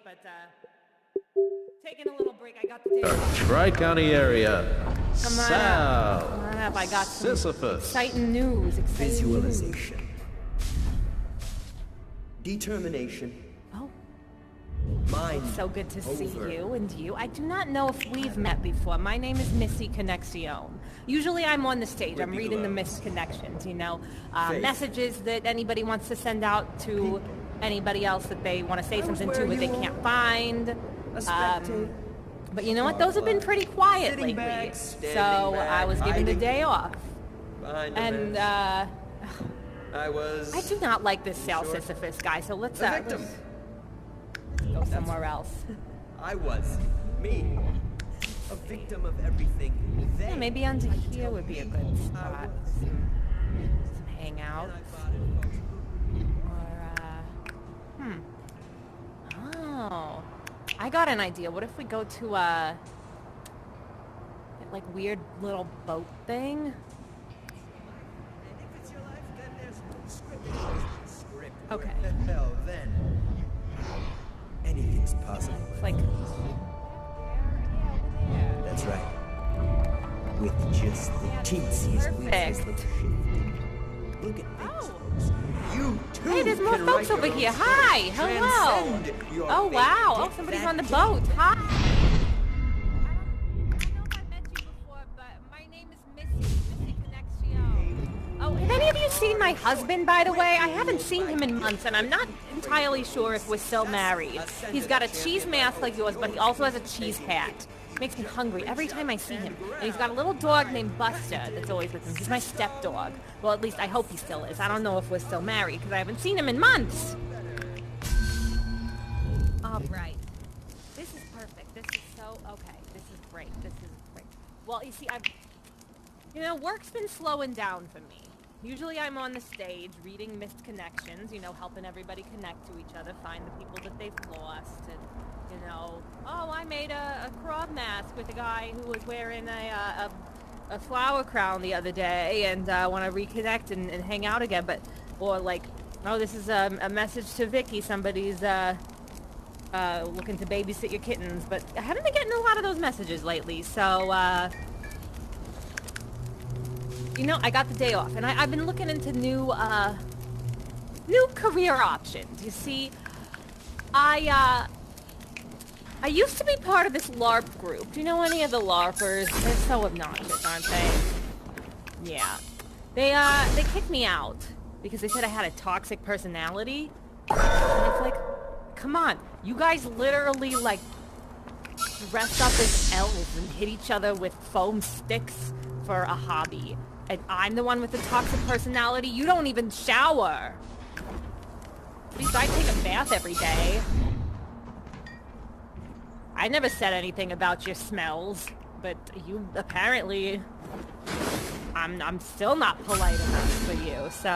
but taking a little break. I got the day off. Tri-County area. Come on South. up. Come on up. I got some Sisyphus. exciting news. Visualization. Determination. Oh, Mind. so good to see over. you and you. I do not know if we've met before. My name is Missy Connexion. Usually I'm on the stage. I'm reading the missed connections, you know, Faith. messages that anybody wants to send out to anybody else that they want to say something to where but they you can't find. A spectator. But you know what? Those have been pretty quiet Sitting lately. back, standing So back, I was given the hiding day off. Behind the And bench. I was I do not like this Sal Sure. Sisyphus guy, so let's a victim. go somewhere else. I was me. A victim of everything. They Yeah, maybe under tried to here tell would be a me good I spot. was. Some And hangout. I bought it, folks. Or, oh. I got an idea. What if we go to, that, like, weird little boat thing? And if it's your life, then there's script. Script. Okay. Where the hell then? Anything's possible. It's like... That's right. With just the teensiest weakness perfect. of shifting. Look at things, Oh. folks. You too. Hey, there's more can folks write over your here. own Hi. story. Hello. Transcend your Oh, fate. wow. Oh, Get somebody's that on the deep. boat. Hi. I don't know if I've met you before, but my name is Missy Connexion. Oh, have any of you seen my husband, by the way? I haven't seen him in months, and I'm not entirely sure if we're still married. He's got a cheese mask like yours, but he also has a cheese hat. Makes me hungry every time I see him. And he's got a little dog named Buster that's always with him. He's my stepdog. Well, at least I hope he still is. I don't know if we're still married, because I haven't seen him in months. All right. This is perfect. This is so okay. This is great. This is great. Well, you see, work's been slowing down for me. Usually I'm on the stage reading missed connections, helping everybody connect to each other, find the people that they've lost, and, I made a crab mask with a guy who was wearing a flower crown the other day, and I want to reconnect and hang out again, this is a message to Vicky, somebody's, looking to babysit your kittens, but I haven't been getting a lot of those messages lately, so, I got the day off, and I've been looking into new career options. You see, I used to be part of this LARP group. Do you know any of the LARPers? They're so obnoxious, aren't they? Yeah. They kicked me out because they said I had a toxic personality. And it's like, come on, you guys literally, dressed up as elves and hit each other with foam sticks for a hobby. And I'm the one with the toxic personality? You don't even shower. At least I take a bath every day. I never said anything about your smells, but you apparently... I'm still not polite enough for you, so,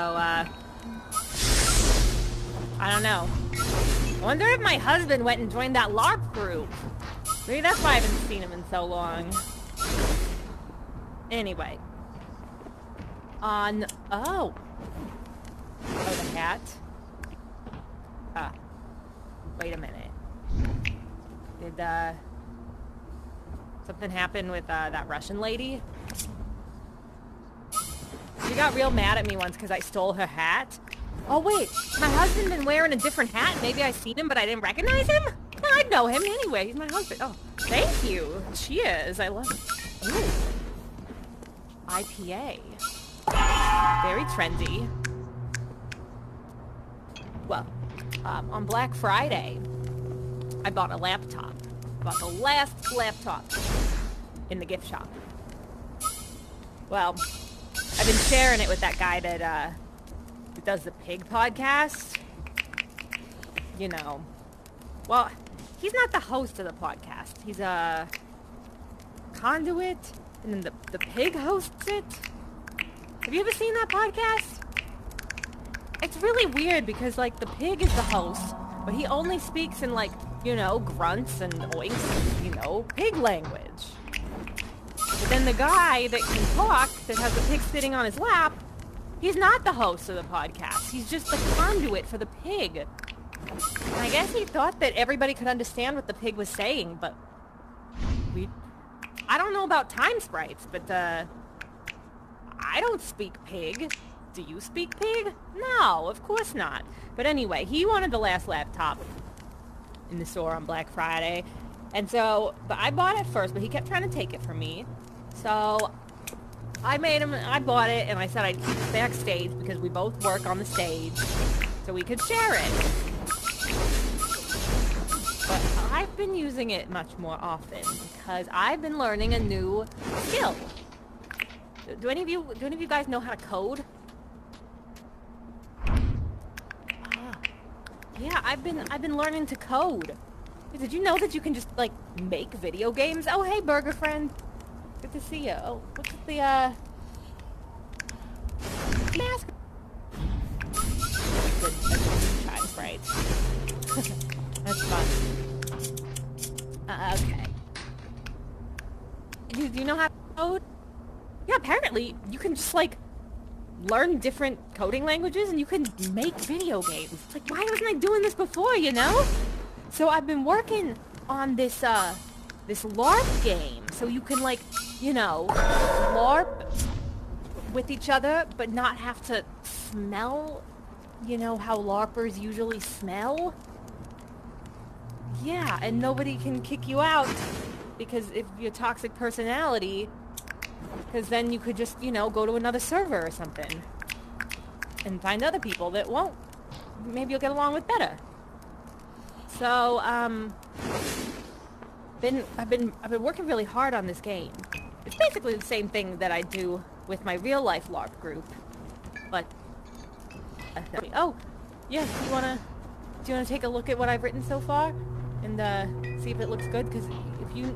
I don't know. I wonder if my husband went and joined that LARP group. Maybe that's why I haven't seen him in so long. Anyway. Oh, the hat? Wait a minute. Did, something happen with, that Russian lady? She got real mad at me once because I stole her hat. Oh, wait. My husband been wearing a different hat? Maybe I seen him, but I didn't recognize him? I'd know him anyway. He's my husband. Oh, thank you. Cheers. I love it. Ooh. IPA. Very trendy. Well, on Black Friday, I bought a laptop. Bought the last laptop in the gift shop. Well, I've been sharing it with that guy that does the Pig podcast. Well, he's not the host of the podcast. He's a conduit, and then the Pig hosts it. Have you ever seen that podcast? It's really weird because, the Pig is the host, but he only speaks in, grunts and oinks and, pig language. But then the guy that can talk, that has the pig sitting on his lap, he's not the host of the podcast. He's just the conduit for the pig. I guess he thought that everybody could understand what the pig was saying, but I don't know about time sprites, but I don't speak pig. Do you speak pig? No, of course not. But anyway, he wanted the last laptop in the store on Black Friday. And so, but I bought it first, but he kept trying to take it from me. So I bought it, and I said I'd keep it backstage because we both work on the stage, so we could share it. But I've been using it much more often because I've been learning a new skill. Do any of you guys know how to code? Yeah, I've been learning to code. Did you know that you can just like make video games? Oh, hey, burger friend. Good to see you. Oh, what's the mask? Good time sprite. That's fun. Okay. Do you know how to code? Yeah, apparently you can just like learn different coding languages and you can make video games. It's like, why wasn't I doing this before, you know? So I've been working on this this LARP game, so you can like, you know, LARP with each other but not have to smell, you know, how LARPers usually smell. Yeah, and nobody can kick you out because if you're toxic personality, because then you could just, you know, go to another server or something and find other people that won't. Maybe you'll get along with better. So, I've been working really hard on this game. It's basically the same thing that I do with my real life LARP group, but oh, yeah. Do you wanna take a look at what I've written so far and see if it looks good? Because if you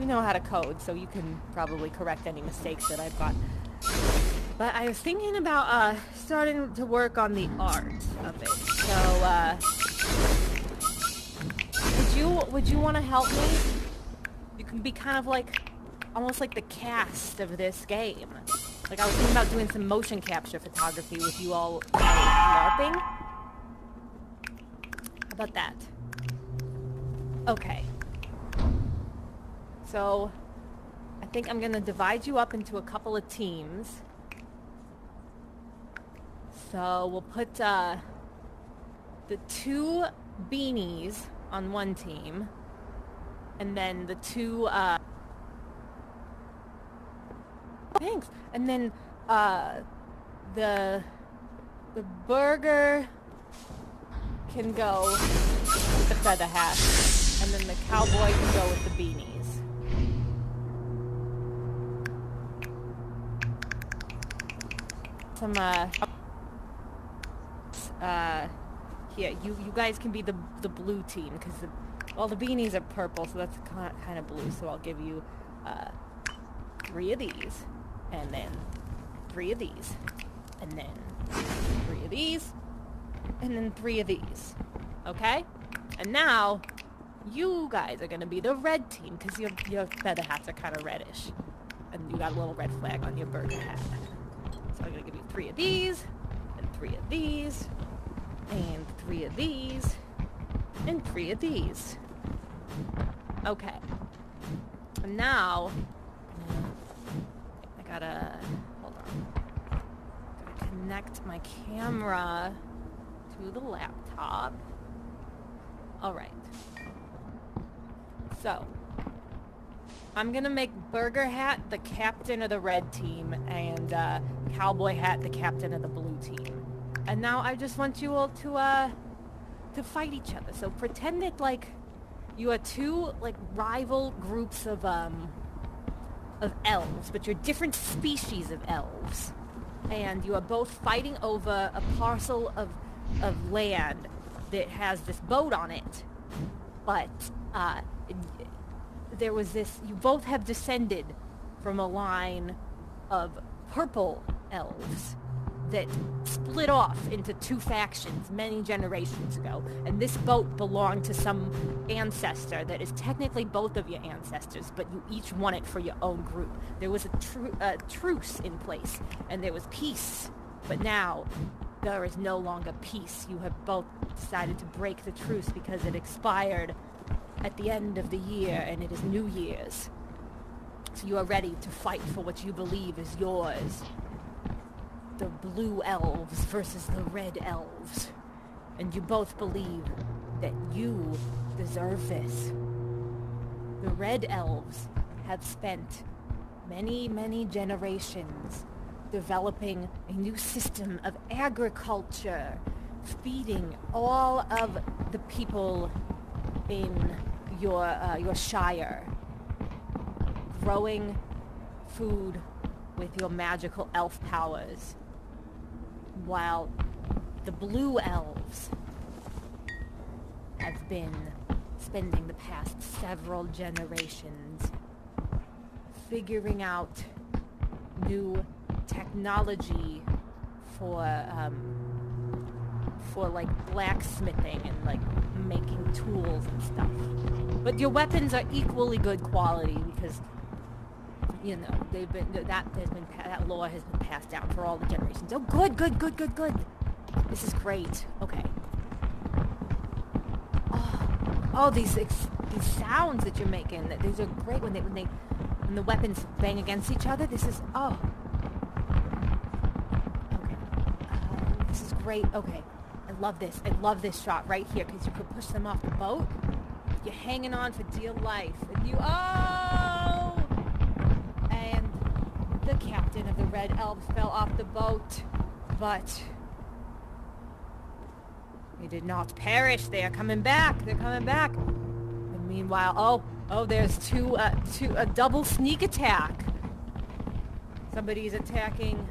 know how to code, so you can probably correct any mistakes that I've got. But I was thinking about starting to work on the art of it. So would you want to help me? You can be kind of like almost like the cast of this game. Like I was thinking about doing some motion capture photography with you all LARPing. How about that? Okay. So, I think I'm gonna divide you up into a couple of teams. So, we'll put, the 2 beanies on one team. And then the 2, thanks! And then, the burger can go with the feather hat. And then the cowboy can go with the beanies. Some here, you guys can be the blue team because the beanies are purple, so that's kind of blue. So I'll give you 3 of these, and then 3 of these, and then 3 of these, and then 3 of these. Okay? And now you guys are gonna be the red team because your feather hats are kind of reddish, and you got a little red flag on your burger hat. So I'm gonna give you 3 of these, and 3 of these, and 3 of these, and 3 of these. Okay. And now, I gotta, hold on. Gotta connect my camera to the laptop. Alright. So, I'm gonna make Burger Hat the captain of the red team and Cowboy Hat the captain of the blue team. And now I just want you all to fight each other. So pretend that like you are 2 like rival groups of elves, but you're different species of elves, and you are both fighting over a parcel of land that has this boat on it. But there was this, you both have descended from a line of purple elves that split off into 2 factions many generations ago, and this boat belonged to some ancestor that is technically both of your ancestors, but you each won it for your own group. There was a truce in place, and there was peace, but now there is no longer peace. You have both decided to break the truce because it expired at the end of the year, and it is New Year's. So you are ready to fight for what you believe is yours. The blue elves versus the red elves. And you both believe that you deserve this. The red elves have spent many, many generations developing a new system of agriculture, feeding all of the people in your shire, growing food with your magical elf powers, while the blue elves have been spending the past several generations figuring out new technology for like blacksmithing and like making tools and stuff. But your weapons are equally good quality because, you know, that lore has been passed down for all the generations. Oh, good. This is great. Okay. Oh, these sounds that you're making. These are great when the weapons bang against each other. This is okay. This is great. Okay, I love this. I love this shot right here because you could push them off the boat. You're hanging on for dear life, and and the captain of the Red Elves fell off the boat, but they did not perish. They are coming back. They're coming back. And meanwhile, there's a double sneak attack. Somebody's attacking.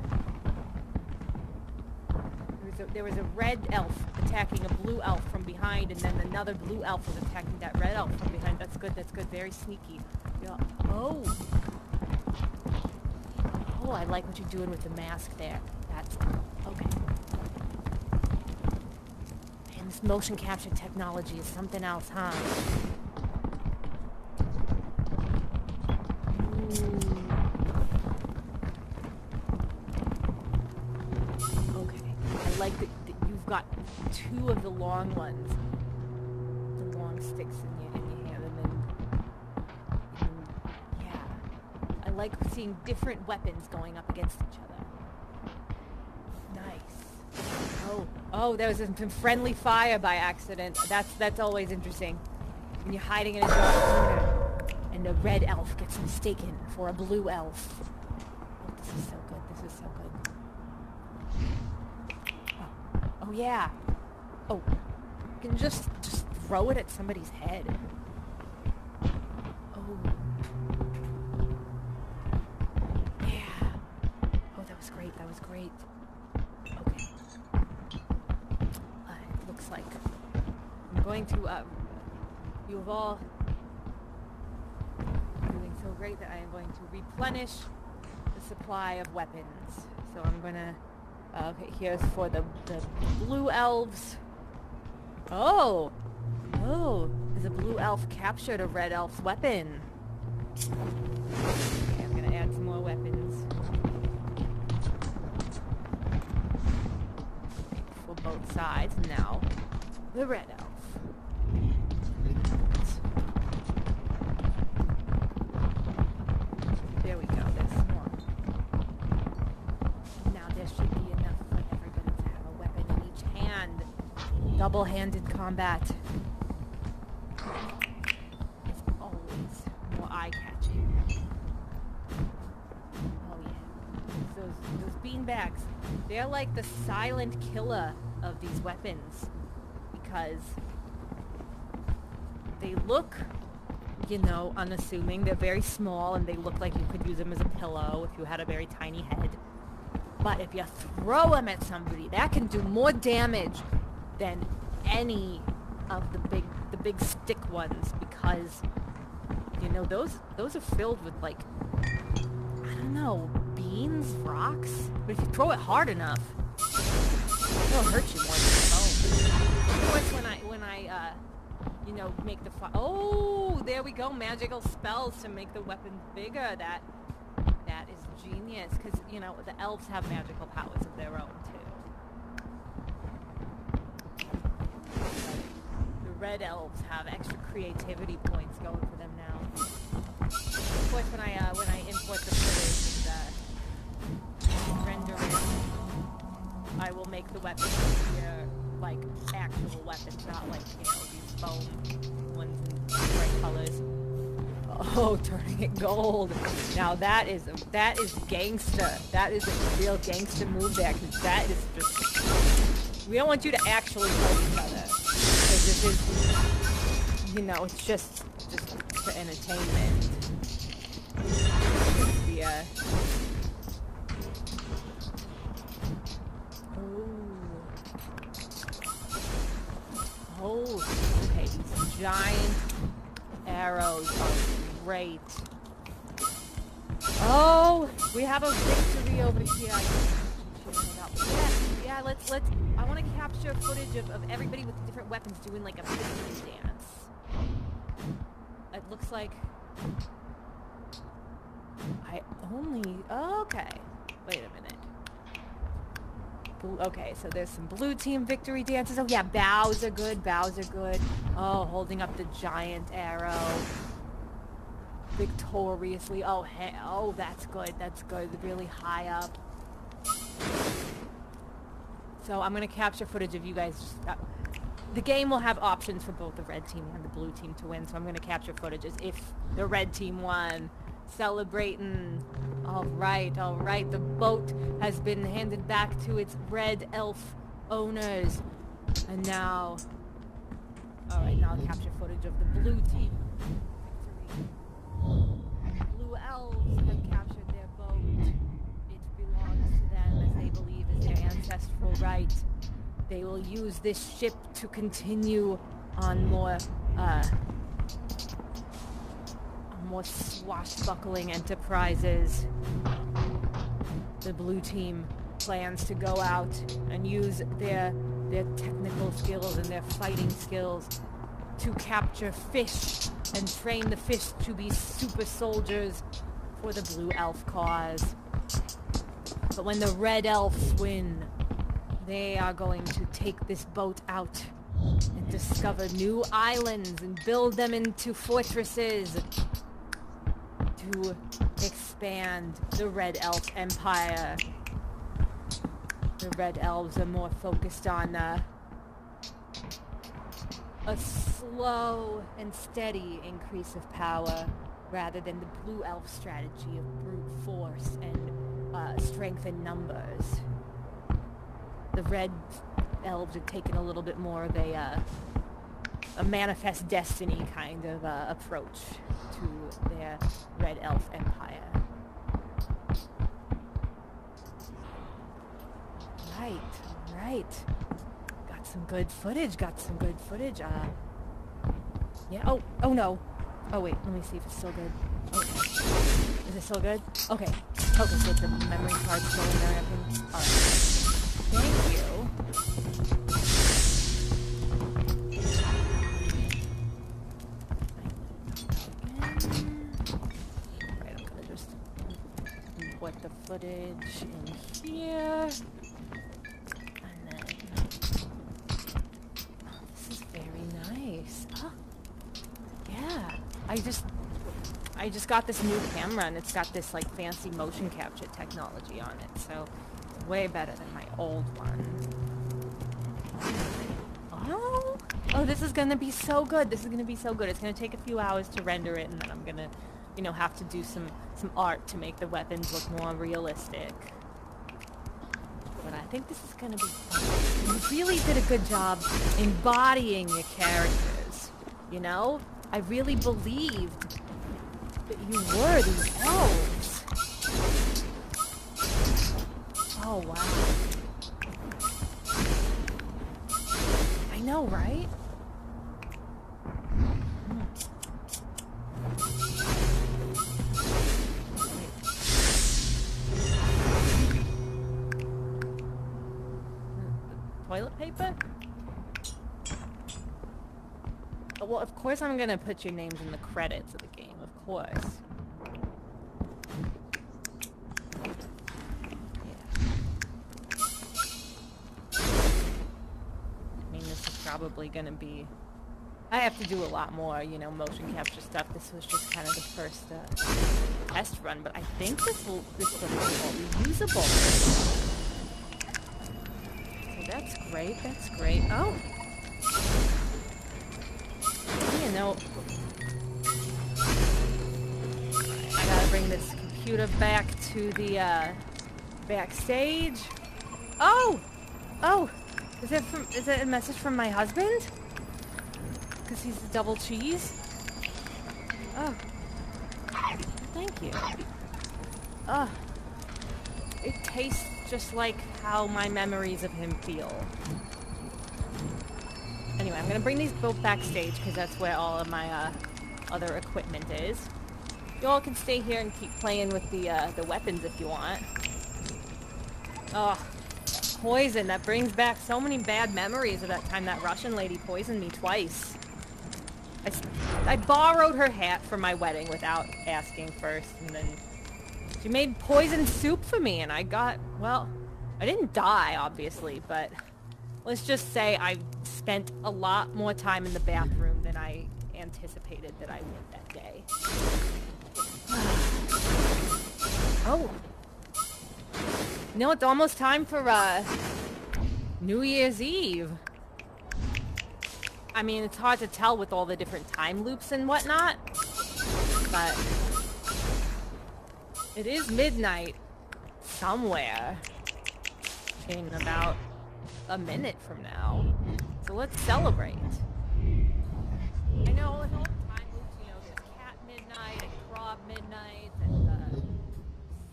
There was a red elf attacking a blue elf from behind, and then another blue elf was attacking that red elf from behind. That's good. Very sneaky. Yeah. Oh, I like what you're doing with the mask there. That's okay. Man, this motion capture technology is something else, huh? I like that you've got two of the long ones, the long sticks in your hand, and then I like seeing different weapons going up against each other. Nice. Oh, there was some friendly fire by accident. That's always interesting when you're hiding in a dark corner and a red elf gets mistaken for a blue elf. Oh, this is so good. Oh yeah. Oh, you can just throw it at somebody's head. Oh. Yeah. Oh, that was great. Okay. It looks like I'm going to, you've all doing so great that I am going to replenish the supply of weapons. So I'm gonna, okay, here's for the blue elves. Oh, there's a blue elf captured a red elf's weapon. Okay, I'm gonna add some more weapons for both sides. Now, the red elf. There we go. There's more. Now there should be enough for everybody to have a weapon in each hand. Double-handed combat is always more eye-catching. Oh yeah, those beanbags. They're like the silent killer of these weapons because they look, you know, unassuming. They're very small and they look like you could use them as a pillow if you had a very tiny head. But if you throw them at somebody, that can do more damage than any of the big stick ones because, you know, those are filled with, like, I don't know, beans, rocks. But if you throw it hard enough, it'll hurt you more than the bone. Of course, when I you know, make the oh, there we go, magical spells to make the weapons bigger. That is genius because, you know, the elves have magical powers of their own too. red elves have extra creativity points going for them now. Of course, when I import the footage and render it, I will make the weapons appear like actual weapons, not like, you know, these foam ones in bright colors. Oh, turning it gold. Now that is gangster. That is a real gangster move there, because that is just... We don't want you to actually hurt each other. Because this is, you know, it's just for entertainment. Yeah. Oh, okay, these giant arrows are great. Oh, we have a victory over here. Yeah, let's. I want to capture footage of everybody with different weapons doing like a victory dance. It looks like okay. Wait a minute. Okay, so there's some blue team victory dances. Oh yeah, bows are good. Oh, holding up the giant arrow victoriously. Oh, hey, oh, that's good. Really high up. So I'm gonna capture footage of you guys. The game will have options for both the red team and the blue team to win, so I'm gonna capture footage as if the red team won. Celebrating. All right. The boat has been handed back to its red elf owners. And now... Alright, now I'll capture footage of the blue team. Victory. Blue elves have captured their boat. It belongs to them as they believe is their ancestral right. They will use this ship to continue on more swashbuckling enterprises. The blue team plans to go out and use their technical skills and their fighting skills to capture fish and train the fish to be super soldiers for the blue elf cause. But when the red elves win, they are going to take this boat out and discover new islands and build them into fortresses to expand the Red Elf Empire. The Red Elves are more focused on a slow and steady increase of power rather than the Blue Elf strategy of brute force and strength in numbers. The Red Elves are taking a little bit more of a manifest destiny kind of approach to their Red Elf Empire. Right. Got some good footage. Yeah, oh no. Oh wait, let me see if it's still good. Okay. Is it still good? Okay, so the memory card's still in there and everything. Alright. Thank you. The footage in here, and then this is very nice. Oh, yeah, I just got this new camera, and it's got this like fancy motion capture technology on it, so it's way better than my old one. Oh, this is gonna be so good. It's gonna take a few hours to render it, and then I'm gonna, you know, have to do some art to make the weapons look more realistic. But I think this is gonna be fun. You really did a good job embodying your characters, you know? I really believed that you were these elves. Oh, wow. I know, right? Toilet paper? Well, of course I'm gonna put your names in the credits of the game, of course. Yeah. I mean, this is probably gonna be I have to do a lot more, you know, motion capture stuff. This was just kind of the first test run, but I think this will be usable. So that's great. That's great. Oh, you know, I gotta bring this computer back to the backstage. Oh, is it a message from my husband? Because he's a double cheese? Oh. Thank you. It tastes just like how my memories of him feel. Anyway, I'm gonna bring these both backstage because that's where all of my other equipment is. You all can stay here and keep playing with the weapons if you want. Oh, poison. That brings back so many bad memories of that time that Russian lady poisoned me twice. I borrowed her hat for my wedding without asking first, and then she made poison soup for me, and I got, well, I didn't die, obviously, but let's just say I spent a lot more time in the bathroom than I anticipated that I would that day. Oh. You know, it's almost time for, New Year's Eve. I mean, it's hard to tell with all the different time loops and whatnot, but it is midnight somewhere in about a minute from now, so let's celebrate. I know with all the time loops, you know, there's cat midnight and crab midnight and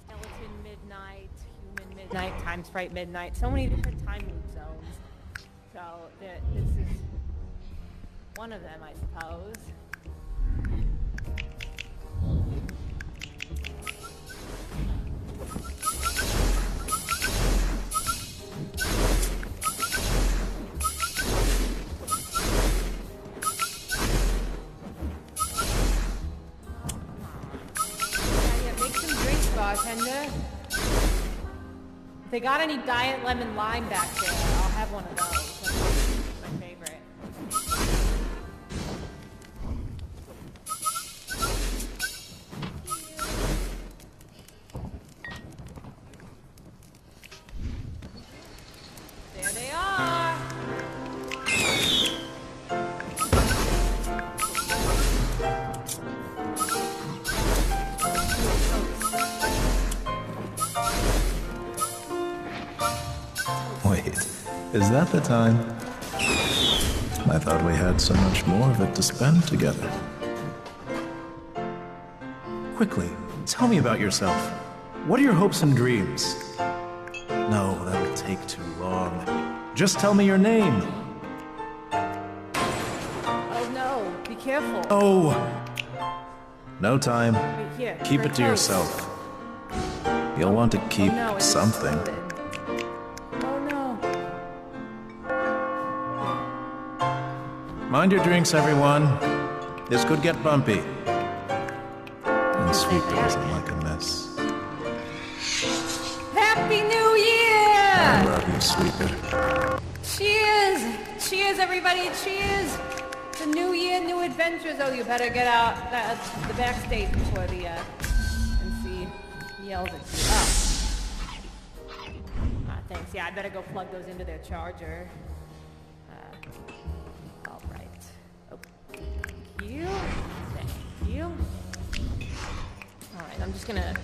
skeleton midnight, human midnight, time sprite midnight, so many different time loop zones. So this is one of them, I suppose. Yeah, make some drinks, bartender. If they got any diet lemon lime back there, I'll have one of those. That's my favorite. There they are. Wait, is that the time? I thought we had so much more of it to spend together. Quickly, tell me about yourself. What are your hopes and dreams? No, that'll take too long. Just tell me your name. Oh no, be careful. Oh! No time. Wait, here, Keep for it to toast. yourself. You'll want to keep Oh no, it is something. exploded. Oh no. Mind your drinks, everyone. This could get bumpy. And Sweeper doesn't like a mess. Happy New I Year! love you, Sweeper. Cheers! Cheers, everybody! Cheers! The new year, new adventures. Oh, you better get out the backstage before the MC yells at you. Oh. Thanks. Yeah, I better go plug those into their charger. All right. Oh, thank you. Thank you. All right, I'm just gonna.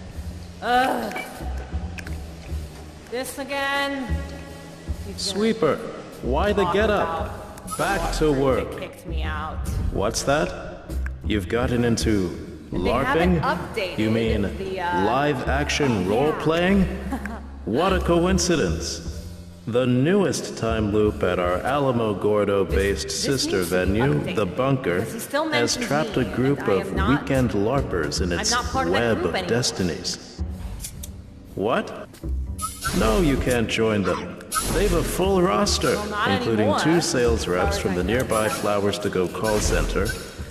This again. He's gonna Sweeper, why the talk get about up? Back to They work. kicked me out. What's that? You've gotten into They haven't LARPing? updated You mean the, live action role playing? What a coincidence. The newest time loop at our Alamo Gordo based this sister needs to be venue, updated, The Bunker, because he still has mentions trapped me, a group and I of am not- weekend LARPers in its not part of that web group of anymore. destinies. What? No, you can't join them. They've a full roster, Well, not including anymore, 2 sales as far reps as from I the know. nearby Flowers to Go call center,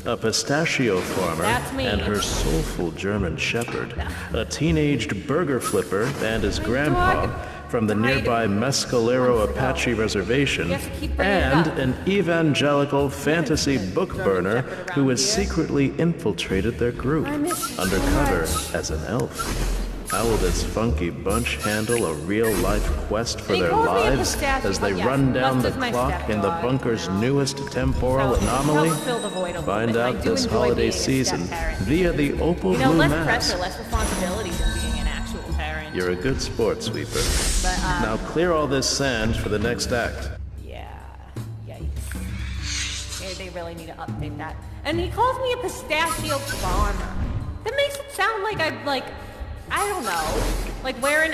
a pistachio farmer, That's me. and her soulful German shepherd, a teenaged burger flipper and his My grandpa, dog. from the nearby Mescalero Apache Reservation, and an evangelical fantasy book burner who has secretly infiltrated their group, undercover as an elf. How will this funky bunch handle a real-life quest for their lives as they run down the clock in the bunker's newest temporal anomaly? Find out this holiday season via the Opal Blue less Mask. pressure, less responsibilities than being an actual parent. You're a good sport, Sweeper. But, Now clear all this sand for the next act. yeah, yikes. Yeah, they really need to update that. And he calls me a pistachio farmer. That makes it sound like I'm like, I don't know, like wearing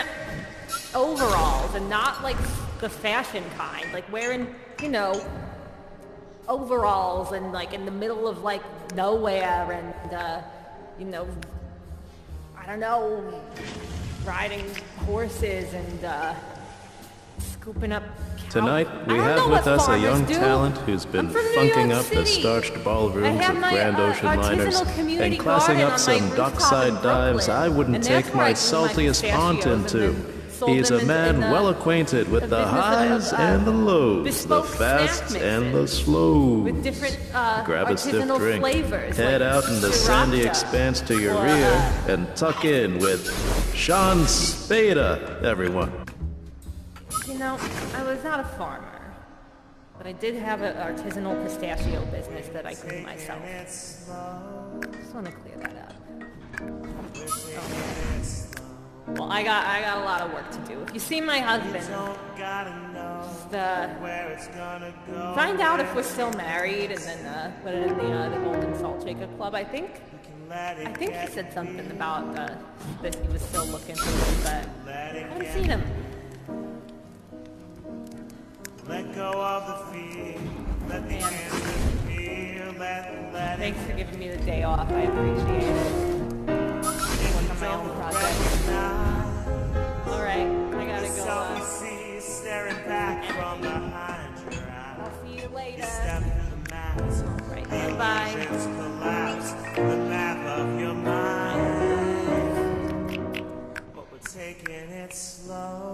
overalls and not like the fashion kind, like wearing, overalls and like in the middle of like nowhere and, I don't know, riding horses and scooping up cow. Tonight, we I don't have know with what us a farmers young do. talent who's been I'm from New funking York up the City. starched I ballrooms have of my, Grand Ocean liners artisanal community and classing garden up on some my rooftop dockside in dives Brooklyn. I wouldn't And take that's where my I grew my saltiest pond pistachios into. and then sold He's them a in man the- well acquainted with the business of, highs and the lows, the bespoke fasts snack and the mixes slows. with different Grab a stiff artisanal drink, flavors. head like out in the sandy sriracha expanse to your or, rear, and tuck in with Sean Spada, everyone. I was not a farmer, but I did have an artisanal pistachio business that I grew myself. Just want to clear that up. Oh. Well, I got a lot of work to do. If you see my husband, just find out if we're still married, and then put it in the Golden Salt Shaker Club. I think he said something about that he was still looking for me, but I haven't seen him. Let go of the fear, let the hands disappear, let Thanks for giving me the day off. I appreciate it. Work on my own project. Alright, I gotta go. see staring back from behind your eyes. I'll see you later. Step through the mask, Alright, bye. just collapse the map of your mind. But we're taking it slow.